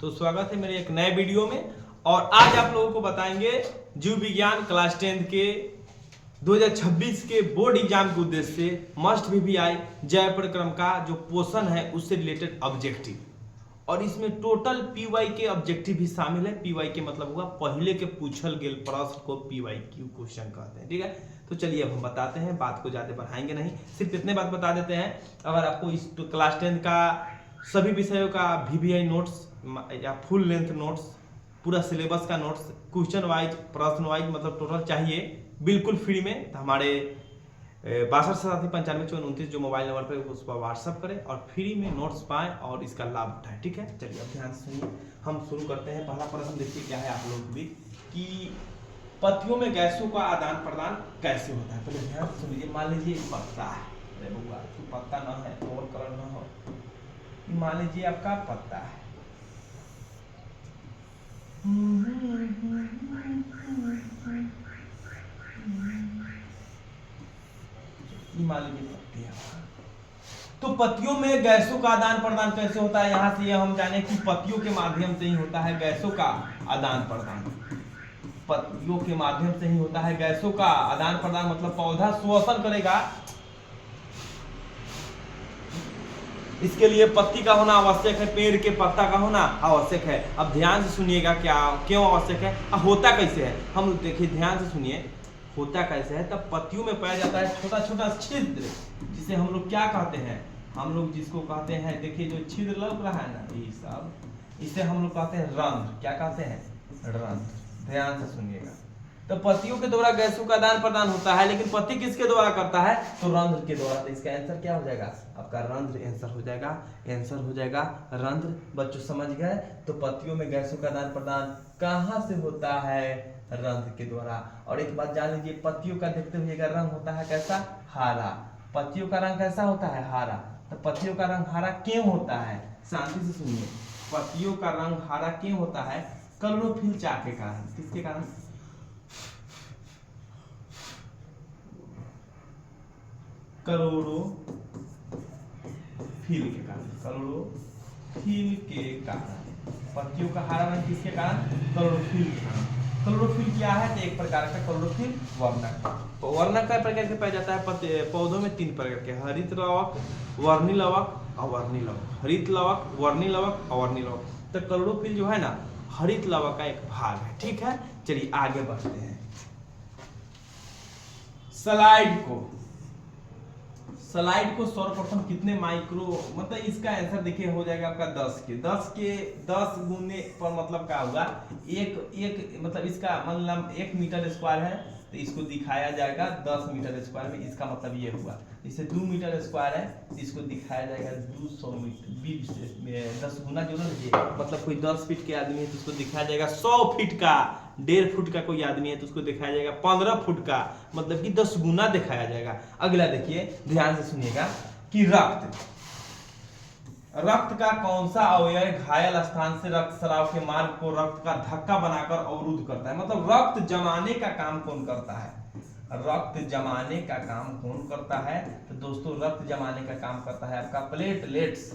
तो स्वागत है मेरे एक नए वीडियो में। और आज आप लोगों को बताएंगे जीव विज्ञान क्लास 10 के 2026 के बोर्ड एग्जाम के उद्देश्य से मस्ट VVI जय प्रक्रम का जो पोर्शन है उससे रिलेटेड ऑब्जेक्टिव। और इसमें टोटल PY के ऑब्जेक्टिव भी शामिल है। PY के मतलब हुआ पहले के पूछल गेल प्रश्न को PYQ क्वेश्चन कहते हैं। ठीक है, तो चलिए अब हम बताते हैं, बात को ज्यादा बढ़ाएंगे नहीं, सिर्फ इतने बात बता देते हैं। अगर आपको इस क्लास 10 का सभी विषयों का VVI नोट्स या फुल लेंथ नोट्स, पूरा सिलेबस का नोट्स, क्वेश्चन वाइज प्रश्न वाइज मतलब टोटल चाहिए बिल्कुल फ्री में, तो हमारे 62 जो मोबाइल नंबर पे उस पर व्हाट्सअप करें और फ्री में नोट्स पाएं और इसका लाभ उठाएं। ठीक है, चलिए अब ध्यान से सुनिए, हम शुरू करते हैं। पहला प्रश्न देखिए क्या है आप लोग भी, कि पत्तियों में गैसों का आदान प्रदान कैसे होता है। पहले ध्यान से सुनिए, मान लीजिए पत्ता है, अरे बउआ तो पत्ता ना है तो और कलर ना हो, मान लीजिए आपका पत्ता है, मान लीजिए पत्तियां। तो पत्तियों में गैसों का आदान प्रदान कैसे होता है, यहां से ये हम जाने कि पत्तियों के माध्यम से ही होता है गैसों का आदान प्रदान। पत्तियों के माध्यम से ही होता है गैसों का आदान प्रदान, मतलब पौधा श्वसन करेगा, इसके लिए पत्ती का होना आवश्यक है, पेड़ के पत्ता का होना आवश्यक है। अब ध्यान से सुनिएगा क्या क्यों आवश्यक है, होता कैसे है। हम देखिए ध्यान से सुनिए, होता कैसे है। तब पत्तियों में पाया जाता है छोटा छोटा छिद्र, जिसे हम लोग क्या कहते हैं, हम लोग जिसको कहते हैं, देखिए जो छिद्र लग रहा है ना ये सब, इसे हम लोग कहते हैं रंध्र। क्या कहते हैं, रंध्र। ध्यान से सुनिएगा, तो पत्तियों के द्वारा गैसों का आदान प्रदान होता है, लेकिन पत्ती किसके द्वारा करता है, तो रंध्र के द्वारा। तो इसका आंसर क्या हो जाएगा आपका, रंध्र आंसर हो जाएगा, आंसर हो जाएगा रंध्र। बच्चों समझ गए, तो पत्तियों में गैसों का आदान प्रदान कहां से होता है, रंध्र के द्वारा। और एक बात जान लीजिए, पत्तियों का देखते हुए रंग होता है कैसा, हरा। पत्तियों का रंग कैसा होता है, हरा। तो पत्तियों का रंग हरा क्यों होता है, शांति से सुनिए, पत्तियों का रंग हरा क्यों होता है, क्लोरोफिल चाक के कारण। किसके कारण, क्लोरोफिल के कारण। क्लोरोफिल के कारण पत्तियों का हरा रंग किसके कारण, क्लोरोफिल के कारण। क्लोरोफिल क्या है, तो एक प्रकार का क्लोरोफिल वर्णक। तो वर्णक का प्रकार के पाया जाता है पौधों में 3 प्रकार के, हरित लवक, वर्णी लवक, अवर्णी लवक। हरित लवक, वर्णी लवक, अवर्णी लवक। तो क्लोरोफिल जो है ना हरित लवक का एक भाग है। ठीक है, चलिए आगे बढ़ते हैं। स्लाइड को सर्वप्रथम कितने माइक्रो, मतलब इसका आंसर देखिए हो जाएगा आपका 10 गुने पर, मतलब क्या होगा, एक मतलब इसका मतलब 1 मीटर स्क्वायर है, तो इसको दिखाया जाएगा 10 मीटर स्क्वायर में। इसका मतलब ये हुआ, इसे 2 मीटर स्क्वायर है, इसको दिखाया जाएगा 200 मीटर, 10 गुना जो ना, मतलब कोई 10 फीट के आदमी है तो उसको दिखाया जाएगा 100 फीट का, 1.5 फुट का कोई आदमी है तो उसको दिखाया जाएगा 15 फुट का, मतलब कि 10 गुना दिखाया जाएगा। अगला देखिए, ध्यान से सुनिएगा, कि रक्त का कौन सा अवयव घायल स्थान से रक्त स्राव के मार्ग को रक्त का धक्का बनाकर अवरुद्ध करता है। मतलब रक्त जमाने का काम कौन करता है, रक्त जमाने का काम कौन करता है, तो दोस्तों रक्त जमाने का काम करता है आपका प्लेटलेट्स।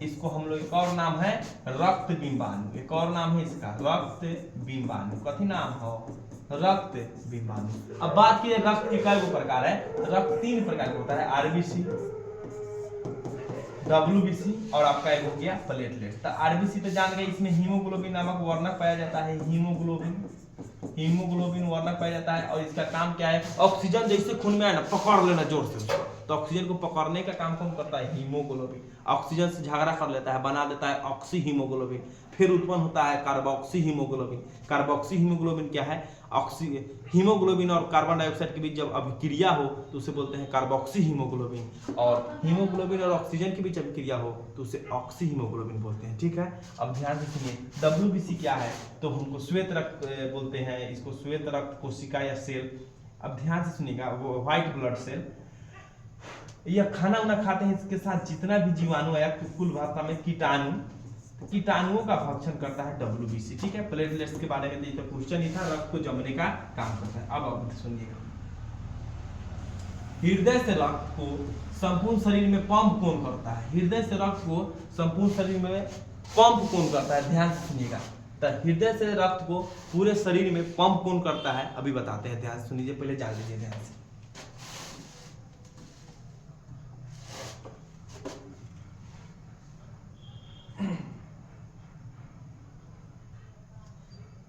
इसको हम लोग एक और नाम है रक्त बिंबाणु, एक और नाम है इसका रक्त बिंबाणु। कथी नाम हो, रक्त बिंबाणु। अब बात की रक्त के कई प्रकार है, रक्त 3 प्रकार का होता है, RBC, WBC और आपका एक हो गया प्लेटलेट। तो RBC तो जान गए, इसमें हीमोग्लोबिन नामक वर्णक पाया जाता है, हीमोग्लोबिन वर्णक पाया जाता है। और इसका काम क्या है, ऑक्सीजन जैसे खून में है ना पकड़ लेना जोर से, तो ऑक्सीजन को पकड़ने का काम कौन करता है, हीमोग्लोबिन। ऑक्सीजन से झगड़ा कर लेता है, बना देता है ऑक्सी हीमोग्लोबिन, फिर उत्पन्न होता है कार्बोक्सी हीमोग्लोबिन। कार्बोक्सी हीमोग्लोबिन क्या है, हीमोग्लोबिन और कार्बन डाइऑक्साइड के बीच जब अभिक्रिया हो तो उसे बोलते हैं कार्बोक्सी हीमोग्लोबिन, और हीमोग्लोबिन और ऑक्सीजन के बीच अभिक्रिया हो तो उसे ऑक्सी हीमोग्लोबिन बोलते हैं। ठीक है, अब ध्यान से सुनिए, WBC क्या है, तो हमको श्वेत रक्त बोलते हैं, इसको श्वेत रक्त कोशिका या सेल। अब ध्यान से सुनिएगा, वो व्हाइट ब्लड सेल, यह खाना उना खाते हैं, इसके साथ जितना भी जीवाणु है, कुल भाषा में कीटाणुओं का भक्षण करता है WBC। ठीक है, प्लेटलेट्स के बारे में तो क्वेश्चन ही था, रक्त को जमने का काम करता है। अब सुनिएगा, हृदय से रक्त को संपूर्ण शरीर में पंप कौन करता है, हृदय से रक्त को संपूर्ण शरीर में पंप कौन करता है, ध्यान से सुनिएगा। तो हृदय से रक्त को पूरे शरीर में पंप कौन करता है अभी बताते हैं, ध्यान से सुनिए, पहले जान लीजिए ध्यान से।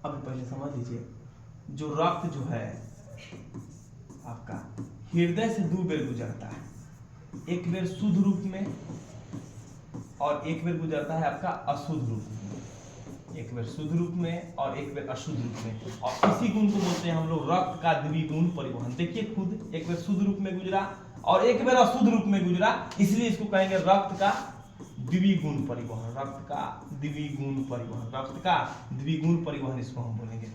अभी पहले समझ लीजिए, जो रक्त जो है आपका हृदय से 2 बेर गुजरता है, एक बेर शुद्ध रूप में और एक बेर गुजरता है आपका अशुद्ध रूप में, एक बेर शुद्ध रूप में और एक बेर अशुद्ध रूप में। और इसी गुण को बोलते हैं हम लोग रक्त का द्विगुण परिवहन। देखिए खुद, एक बेर शुद्ध रूप में गुजरा और एक बेर अशुद्ध रूप में गुजरा, इसलिए इसको कहेंगे रक्त का द्विगुण परिवहन, रक्त का द्विगुण परिवहन, रक्त का द्विगुण परिवहन इसको हम बोलेंगे।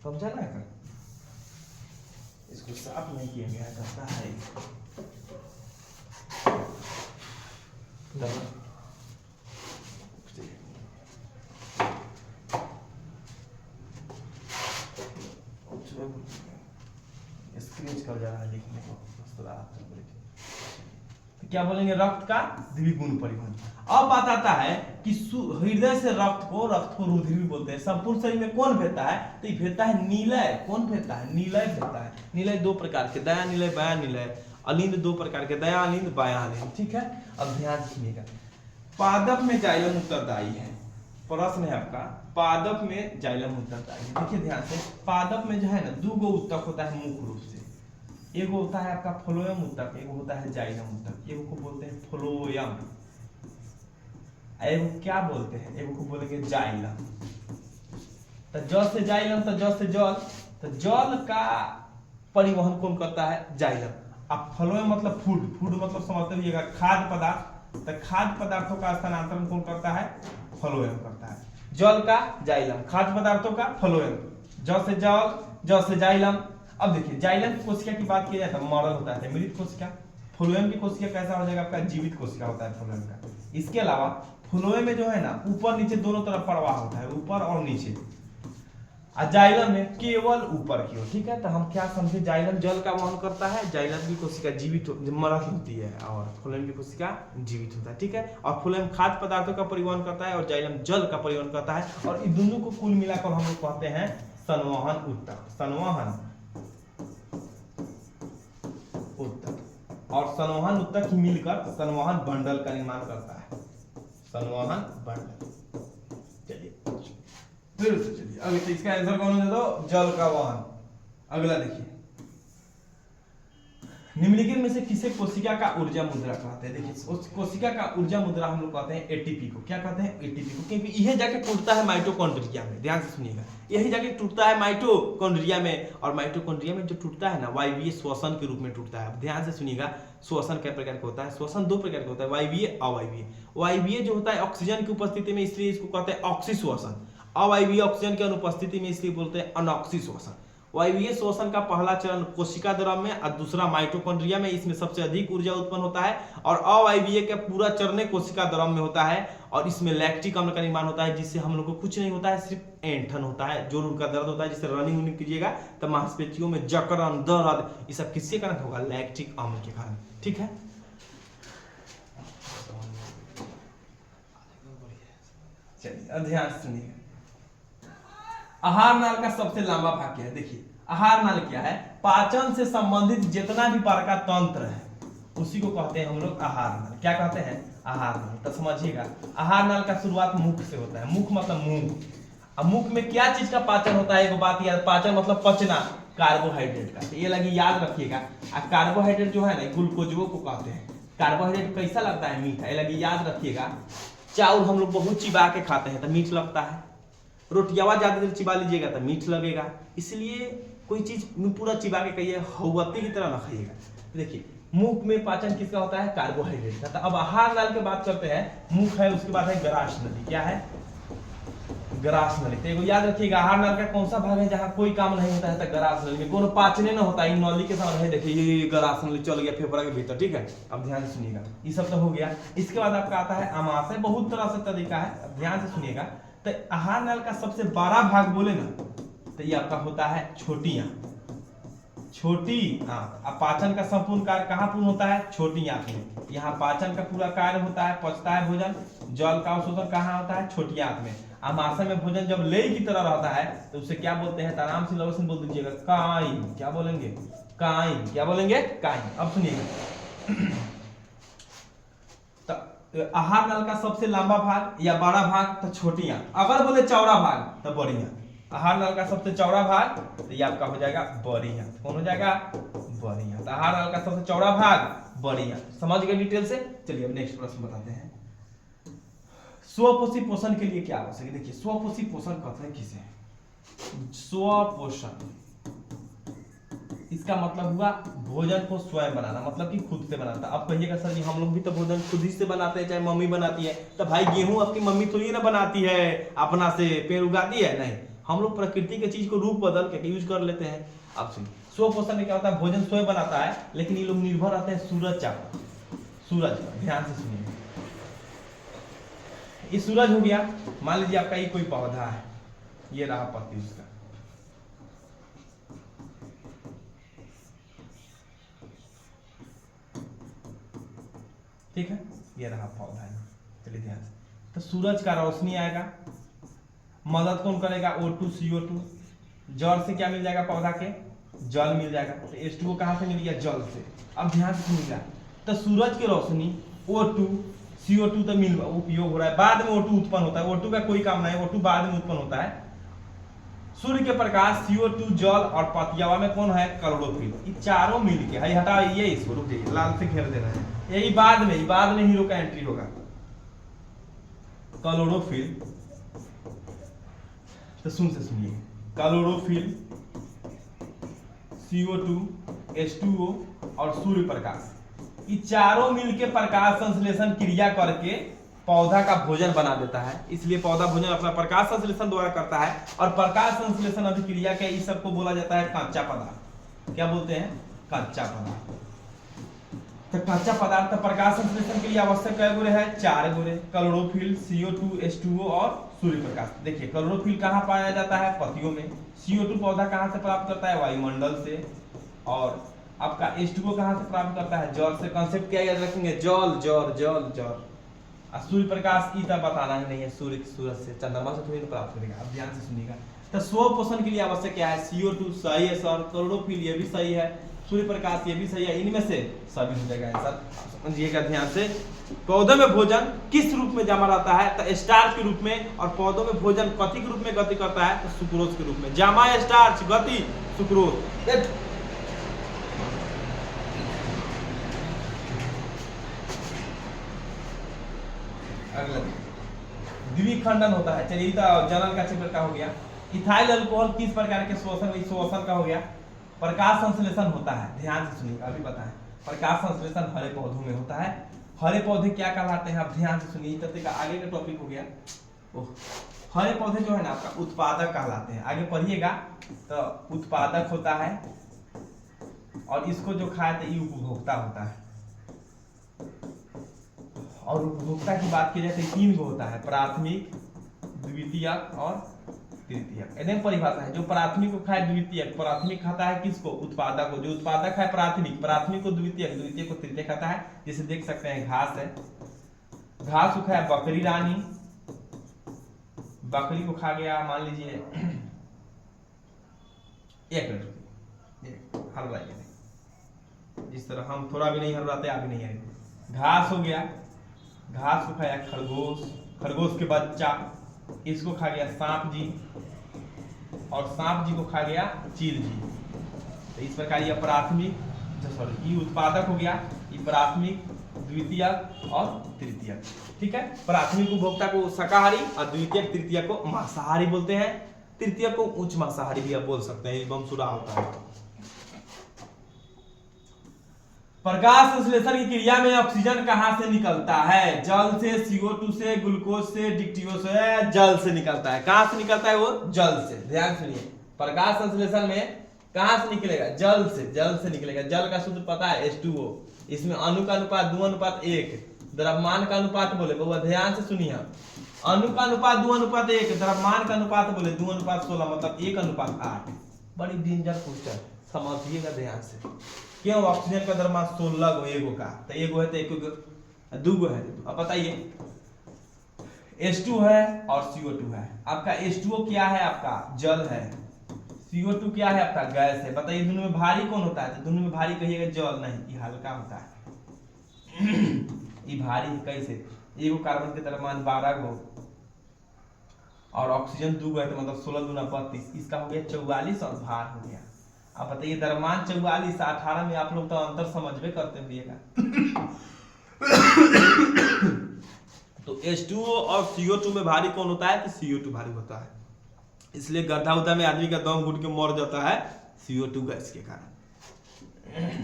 समझा ना, इसको साफ नहीं किया गया करता है स्क्रीच कर जा रहा है लिखने को, तो क्या बोलेंगे, रक्त का द्विगुण परिवहन। अब बात आता है कि हृदय से रक्त को रुधिर भी बोलते हैं। संपूर्ण शरीर में कौन भेजता है, तो ये भेजता है नीलय। कौन भेजता है, नीलय भेजता है। नीलय 2 प्रकार के, दया नीलय, बाया नीलय। अलिंद 2 प्रकार के, दया अलिंद, बाया अलिंद, ठीक है। अब ध्यान सुनिएगा, पादप में जाइलम उत्तरदायी है। प्रश्न है आपका, पादप में जाइलम उत्तरदायी है। देखिए ध्यान से, पादप में जो है ना 2 गो उत्तक होता है मुख्य रूप से। एगो होता है आपका फ्लोएम उत्तक, एगो होता है जाइलम उत्तक। एगो को बोलते हैं फ्लोएम, एगो क्या बोलते हैं, एगो को बोलेंगे जाइलम। तो ज से जाइलम, तो ज से जल, तो जल का परिवहन कौन करता है, जाइलम। अब फ्लोएम मतलब फूड, फूड मतलब समझते रहिएगा खाद्य पदार्थ, तो खाद्य पदार्थों का स्थानांतरण कौन करता है, फ्लोएम करता है। जल का जाइलम, खाद्य पदार्थों का फ्लोएम, ज से जल, ज से जाइलम। अब देखिए, जाइलम की कोशिका की बात की जाए तो मरल होता है, मृत कोशिका। फ्लोएम की कोशिका कैसा हो जाएगा आपका, जीवित कोशिका होता है फ्लोएम का। इसके अलावा फ्लोएम में जो है ना ऊपर नीचे दोनों तरफ प्रवाह होता है, ऊपर और नीचे। और जाइलम में केवल ऊपर की ओर, ठीक है। तो हम क्या समझे, जाइलम जल का वहन करता है, जाइलम की कोशिका जीवित मरल होती है और फ्लोएम की कोशिका जीवित होता है, ठीक है। और फ्लोएम खाद्य पदार्थों का परिवहन करता है और जाइलम जल का परिवहन करता है। और इन दोनों को कुल मिलाकर हम लोग कहते हैं संवहन उत्तक, संवहन उत्तक। और संवहन उत्तक ही मिलकर संवहन बंडल का निर्माण करता है, संवहन बंडल। चलिए फिर से चलिए, अभी तो इसका आंसर कौन दे दो, जल का वहन। अगला देखिए, निम्नलिखित में से किसे कोशिका का ऊर्जा मुद्रा कहते हैं। देखिए उस कोशिका का ऊर्जा मुद्रा हम लोग कहते हैं एटीपी को। क्या कहते हैं, एटीपी को, क्योंकि यह जाके टूटता है माइटोकॉन्ड्रिया में। ध्यान से सुनिएगा, यही जाके टूटता है माइटोकॉन्ड्रिया में। और माइटोकॉन्ड्रिया में जो टूटता है ना, वायवीय श्वसन के रूप में टूटता है। ध्यान से सुनिएगा, श्वसन कई प्रकार का होता है, श्वसन 2 प्रकार का होता है, वायवीय, अवायवीय। वायवीय जो होता है ऑक्सीजन की उपस्थिति में, इसलिए इसको कहते हैं ऑक्सीश्वसन। अवायवीय ऑक्सीजन की अनुपस्थिति में, इसलिए बोलते हैं अनऑक्सीश्वसन। वायवीय श्वसन का पहला चरण कोशिका द्रव में और दूसरा माइटोकॉन्ड्रिया में, इसमें सबसे अधिक ऊर्जा उत्पन्न होता है। और अवायवीय का पूरा चरण कोशिका द्रव में होता है और इसमें लैक्टिक अम्ल का निर्माण होता है, जिससे हम लोग को कुछ नहीं होता है, सिर्फ ऐंठन होता है, जोड़ का दर्द होता है। जिससे रनिंग वनिंग कीजिएगा तो मांसपेशियों में जकड़न, दर्द, ये सब किसके कारण होगा, लैक्टिक अम्ल के कारण, ठीक है। चलिए ध्यान से सुनिएगा, आहार नाल का सबसे लंबा भाग क्या है। देखिए आहार नाल क्या है, पाचन से संबंधित जितना भी प्रकार का तंत्र है उसी को कहते हैं हम लोग आहार नाल। क्या कहते हैं, आहार नाल। तो समझिएगा, आहार नाल का शुरुआत मुख से होता है। मुख मतलब मुंह। अब मुख में क्या चीज का पाचन होता है, एक बात याद, पाचन मतलब पचना, कार्बोहाइड्रेट का। तो ये लगी याद रखिएगा। कार्बोहाइड्रेट जो है ना, ग्लूकोजो को कहते हैं। कार्बोहाइड्रेट कैसा लगता है, मीठा। ये लगी याद रखिएगा। चावल हम लोग बहुत चिबा के खाते हैं तो मीठ लगता है, रोटियावा ज्यादा देर चिबा लीजिएगा तो मीठ लगेगा। इसलिए कोई चीज पूरा चिबा के कहिए, हौवत्ती की तरह ना खाइएगा। देखिए मुख में पाचन किसका होता है, कार्बोहाइड्रेट का। तो अब आहार नाल की बात करते हैं, मुख है, उसके बाद है ग्रास नली। क्या है, ग्रास नली। तो याद रखिएगा, आहार नाल का कौन सा भाग है जहां कोई काम नहीं होता है, तो ग्रास नली में कोनो पाचने ना होता है। नली के सामने देखिए ये ग्रास नली चल गया फेफड़ा के भीतर, ठीक है। अब ध्यान से सुनिएगा, ये सब तो हो गया। इसके बाद आपका आता है आमाशय। बहुत तरह से तरीका है, अब ध्यान से सुनिएगा। तो आहार नाल का सबसे बड़ा भाग बोले ना, तो ये आपका होता है छोटी आंत। छोटी अब पाचन का संपूर्ण कार्य कहाँ पूर्ण होता है? छोटी आंत में। यहाँ पाचन का पूरा कार्य होता है, पचता है भोजन। जल का अवशोषण कहाँ होता है? छोटी आंत में। आमाशय में भोजन जब लेई की तरह रहता है तो उसे क्या बोलते हैं? आराम से लवसन बोल दीजिएगा, काई। क्या बोलेंगे? काई। क्या बोलेंगे? काई। अब सुनिएगा, आहार नल का सबसे लंबा भाग या बड़ा भाग तो छोटी आंत, अगर बोले चौड़ा भाग तो बड़ी आंत। आहार नल का सबसे चौड़ा भाग तो ये आपका हो जाएगा बड़ी आंत। कौन हो जाएगा? बड़ी आंत। आहार नल का सबसे चौड़ा भाग बड़ी आंत। समझ गए डिटेल से? चलिए अब नेक्स्ट प्रश्न बताते हैं। स्वपोषी पोषण के लिए क्या आवश्यक है? देखिए स्वपोषी पोषण कहते हैं किसे? स्वपोषण, इसका मतलब हुआ भोजन को स्वयं बनाना, मतलब कि खुद से बनाता। अब कहिएगा सर जी हम लोग भी तो भोजन खुद ही से बनाते हैं, चाहे मम्मी बनाती है। तो भाई गेहूं आपकी मम्मी थोड़ी ना बनाती है, अपना से पेड़ उगाती है? नहीं, हम लोग प्रकृति के चीज को रूप बदल के यूज कर लेते हैं। अब सुनिए, स्वपोषण में क्या होता है? भोजन स्वयं बनाता है, लेकिन ये लोग निर्भर रहते हैं सूरज चाप, सूरज पर। ध्यान से सुनिए, ये सूरज हो गया। मान लीजिए आपका ये कोई पौधा है, ये रहा पत्ती उसका, ठीक है, ये रहा पौधा है। चलिए ध्यान से, तो सूरज का रोशनी आएगा, मदद कौन करेगा? O2 CO2। जल से क्या मिल जाएगा? पौधा के जल मिल जाएगा। तो H2O कहां से मिल गया? जल से। अब ध्यान से सुनिएगा, तो सूरज की रोशनी O2 CO2 तो मिल उपयोग हो रहा है, बाद में O2 उत्पन्न होता है। O2 का कोई काम नहीं, O2 बाद में उत्पन्न होता है। सूर्य के प्रकाश, CO2, जल और पतियावा में कौन है? क्लोरोफिल। ये चारों मिलके, हाई हटा ये इसको, रुक जाइए, लाल से घेर देना है, यही बाद में हीरो का एंट्री होगा। क्लोरोफिल, तो सुन से सुनिए, क्लोरोफिल, CO2, H2O और सूर्य प्रकाश, ये चारों मिलके प्रकाश संश्लेषण क्रिया करके पौधा का भोजन बना देता है। इसलिए पौधा भोजन अपना प्रकाश संश्लेषण द्वारा करता है। और प्रकाश संश्लेषण अभिक्रिया के इस सबको बोला जाता है कच्चा पदार्थ। क्या बोलते हैं? कच्चा पदार्थ। तो कच्चा पदार्थ का प्रकाश संश्लेषण के लिए आवश्यक कै गुणे है? 4 गुणे, क्लोरोफिल, CO2, H2O और सूर्य प्रकाश। देखिए क्लोरोफिल कहाँ पाया जाता है? पत्तियों में। CO2 पौधा कहाँ से प्राप्त करता है? वायुमंडल से। और आपका H2O कहाँ से प्राप्त करता है? जल से। कंसेप्ट क्या याद रखेंगे? जल जल जल जल। सूर्य प्रकाश की तब बताना ही नहीं है, सूरज से, चंद्रमा से थोड़ी प्राप्त करेगा। अब ध्यान से सुनिएगा, तो स्व पोषण के लिए आवश्यक क्या है? CO2 सही है सर, क्लोरोफिल ये भी सही है, सूर्य प्रकाश ये भी सही है, इनमें से सभी हो जाएगा आंसर। समझिएगा ध्यान से। पौधों में भोजन किस रूप में जमा रहता है? तो स्टार्च के रूप में। और पौधों में भोजन कथी के रूप में गति करता है? तो सुक्रोज के रूप में। जमा स्टार्च, गति सुक्रोज। अगला द्विखंडन होता है। चलिए तो जनरल का चैप्टर का हो गया। इथाइल अल्कोहल किस प्रकार के श्वसन का हो गया? प्रकाश संश्लेषण होता है। ध्यान से सुनिए, अभी बताएं। प्रकाश संश्लेषण हरे पौधों में होता है। हरे पौधे क्या कहलाते हैं? अब ध्यान से सुनिए, तब तक आगे का टॉपिक हो गया। हरे पौधे जो है ना आपका उत्पादक कहलाते हैं। आगे पढ़िएगा तो उत्पादक होता है, और इसको जो खाए तो ये उपभोक्ता होता है। और उपभोक्ता की बात की जाए तो 3 गो होता है, प्राथमिक, द्वितीयक और तृतीयक। एकदम परिभाषा है। जो प्राथमिक को खाए द्वितीयक, प्राथमिक खाता है किसको? उत्पादक को। जो उत्पादक है प्राथमिक, प्राथमिक को द्वितीयक, द्वितीयक को तृतीयक खाता है। जैसे देख सकते हैं घास है, घास को खाया बकरी रानी, बकरी को खा गया मान लीजिए एक मिनट हलवाइए, इस तरह हम थोड़ा भी नहीं हलवाते, आप भी नहीं आएंगे। घास हो गया, घास को खाया खरगोश, खरगोश के बच्चा, इसको खा गया सांप जी, और सांप जी को खा गया चील जी। तो इस प्रकार ये प्राथमिक, सॉरी ये उत्पादक हो गया, ये प्राथमिक, द्वितीयक और तृतीयक। ठीक है, प्राथमिक उपभोक्ता को शाकाहारी और द्वितीयक तृतीयक को मांसाहारी बोलते हैं। तृतीयक को उच्च मांसाहारी भी आप बोल सकते हैं, एवं सुरा होता है। प्रकाश संश्लेषण की क्रिया में ऑक्सीजन कहां से निकलता है? जल से, CO2 से, ग्लूकोज से, डिकटियो से, जल से निकलता है। कहां से निकलता है? वो जल से। ध्यान सुनिए, प्रकाश संश्लेषण में कहां से निकलेगा? जल से, जल से निकलेगा। जल का सूत्र पता है? H2O। इसमें अणु का अनुपात 2:1, द्रव्यमान का अनुपात बोले बहुआ, ध्यान से सुनिए, अणु का अनुपात 2:1, द्रव्यमान का अनुपात बोले 2:16, मतलब 1:8। बड़ी डेंजर क्वेश्चन, समझिएगा ध्यान से। क्यों ऑक्सीजन का द्रव्यमान 16 गो, एगो का तो एगो है तो एक दो गो है। अब बताइए H2 है और CO2 है। आपका H2O क्या है? आपका जल है। CO2 क्या है? आपका गैस है। बताइए दोनों में भारी कौन होता है? तो दोनों में भारी कहिएगा जल, नहीं, ये हल्का होता है। ये भारी कैसे? एगो कार्बन के द्रव्यमान 12 गो और ऑक्सीजन 2 गो है तो मतलब 16 दूना 32, इसका हो गया 44 और भार हो गया। अब बताइए द्रव्यमान 44 18 में आप लोग तो अंतर समझबे करते हुएगा। तो H2O और CO2 में भारी कौन होता है? तो CO2 भारी होता है। इसलिए गड्ढा उद्धा में आदमी का दम घुट के मर जाता है CO2 गैस के कारण।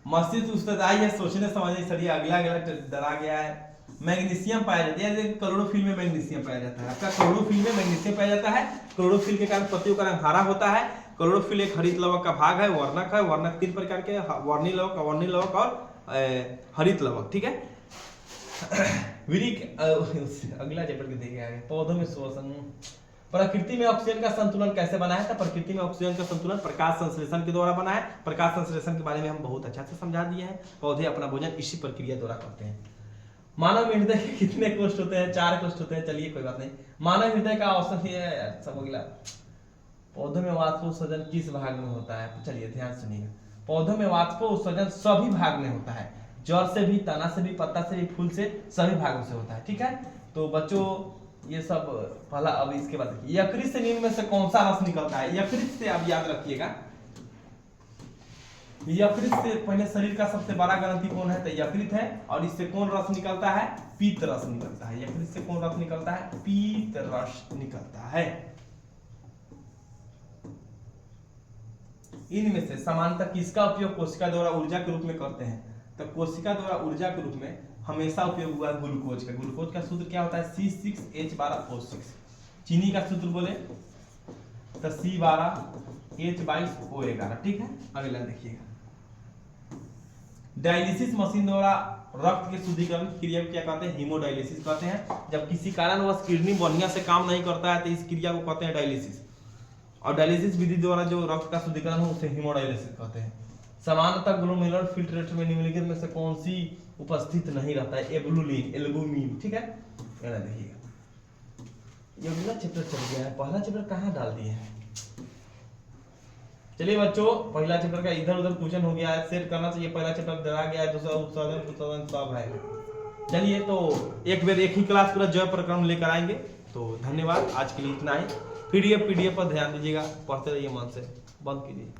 मस्तिष्क उत्तरदायी है सोचने समझने। चलिए अगला डरा गया है। मैग्नीशियम पाया जाता है, क्लोरोफिल में मैग्नीशियम पाया जाता है। आपका क्लोरोफिल में मैग्नीशियम पाया जाता है। क्लोरोफिल के कारण पत्तियों का रंग हरा होता है। क्लोरोफिल एक हरित लवक का भाग है, वर्णक है। वर्णक 3 प्रकार के, वर्णी लवक, अवर्णी लवक और हरित लवक, ठीक है। अगला चैप्टर के देखे आगे। पौधों में श्वसन। प्रकृति में ऑक्सीजन का संतुलन कैसे बना है? तो प्रकृति में ऑक्सीजन का संतुलन प्रकाश संश्लेषण के द्वारा बना है। प्रकाश संश्लेषण के बारे में हम बहुत अच्छा से समझा दिए हैं। पौधे अपना भोजन इसी प्रक्रिया द्वारा करते हैं। मानव हृदय के कितने कोष्ठ होते हैं? 4 कोष्ठ होते हैं। चलिए कोई बात नहीं। मानव हृदय का औसत है सब अगला। पौधों में वाष्पोत्सर्जन किस भाग में होता है? चलिए ध्यान सुनिएगा। पौधों में वाष्पोत्सर्जन सभी भाग में होता है। जड़ से भी, तना से भी, पत्ता से भी, फूल से, सभी भागों से होता है, ठीक है। तो बच्चों ये सब पहला। अब इसके बाद देखिए यकृत से निम्न में से कौन सा रस निकलता है? यकृत से आप याद रखिएगा, यकृत से पहले शरीर का सबसे बड़ा ग्रंथि कौन है? तो यकृत है। और इससे कौन रस निकलता है? पीत रस निकलता है। यकृत से कौन रस निकलता है? पीत रस निकलता है। इनमें से सामान्यतः किसका उपयोग कोशिका द्वारा ऊर्जा के रूप में करते हैं? तो कोशिका द्वारा ऊर्जा के रूप में हमेशा उपयोग हुआ ग्लूकोज का। ग्लूकोज का सूत्र क्या होता है? C6H12O6। चीनी का सूत्र बोले तो C12H22O11, ठीक है। अगला देखिएगा। डायलिसिस मशीन द्वारा रक्त के शुद्धिकरण क्रिया को क्या कहते हैं? हीमोडायलिसिस कहते हैं। जब किसी कारणवश किडनी बढ़िया से काम नहीं करता है तो इस क्रिया को कहते हैं डायलिसिस। और डायलिसिस विधि द्वारा जो रक्त का शुद्धिकरण हो उसे हीमोडायलिसिस कहते हैं। सामान्यतः ग्लोमेरुलर फिल्ट्रेट में निम्नलिखित में से कौन सी उपस्थित नहीं रहता है? एब्लुलिन, एल्बुमिन, ठीक है। ये देखिएगा ये अगला चैप्टर चल गया है। पहला चैप्टर कहाँ डाल दिए हैं? चलिए बच्चों पहला चैप्टर का इधर उधर क्वेश्चन हो गया है, सेट करना चाहिए। पहला चैप्टर डरा गया है, दूसरा उत्सर्जन सब है। चलिए तो एक बार एक ही क्लास पूरा जय प्रकरण लेकर आएंगे। तो धन्यवाद, आज के लिए इतना ही। पीडीएफ पर ध्यान दीजिएगा, पढ़ते रहिए मन से। बंद कीजिए।